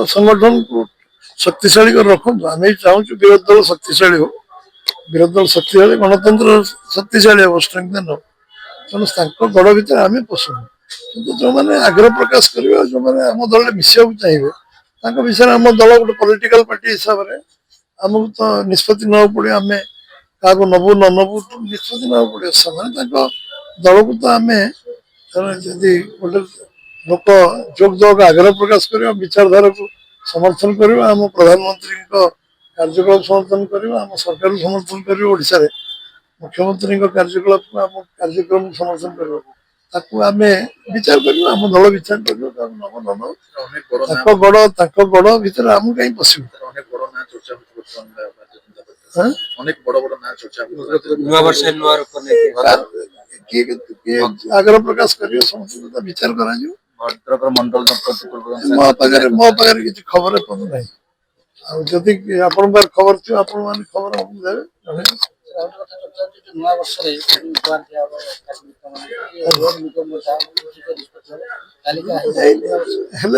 संगठन को शक्तिशाली कर रखु आम चाहूँ विरोधी दल शक्तिशाली हो विरोधी दल शक्तिशाली गणतंत्र शक्तिशाली हम स्ट्रेंथन हो तेणु गढ़ भर आम पसंद कि जो मैंने आग्रह प्रकाश करेंगे जो मैंने आम दल मिसा चाहिए विषय आम दल गोटे पॉलिटिकल पार्टी हिसाब से आमको तो निष्पत्ति ना पड़े आम क्या नबू न नबू निष्पत्ति ना पड़े से दल को तो आम जदि गोटे लोक जोग दल आग्रह प्रकाश कर विचारधारा को समर्थन करवा आम प्रधानमंत्री कार्यकलाप समर्थन करवा आम सरकार समर्थन करशा मुख्यमंत्री कार्यकलाप को आम कार्यक्रम समर्थन करवा आम विचार करवा आम दल विचार कर गड़ भर आम कहीं पशु आग्रह प्रकाश कर समस्त विचार करा मंडल मो पाखे किसी खबर ना जदि आपण खबर थी आप खबर देवे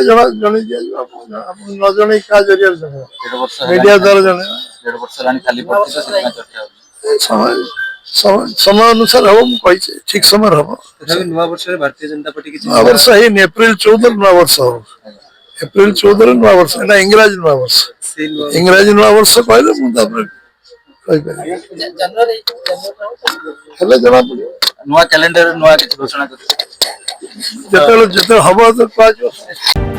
जना जन न जन क्या जरिया मीडिया द्वारा जन समय अनुसार हम कही ठीक समय हम भारतीय जनता पार्टी नवा वर्ष है एप्रिल 14 नवा वर्ष हम एप्रिल 14 नवा वर्ष एटा इंग्राजी नवा वर्ष इंग्राजी नवा वर्ष कहले जना नुआ कैलेंडर नुआ किसी घोषणा कर जिते हम तो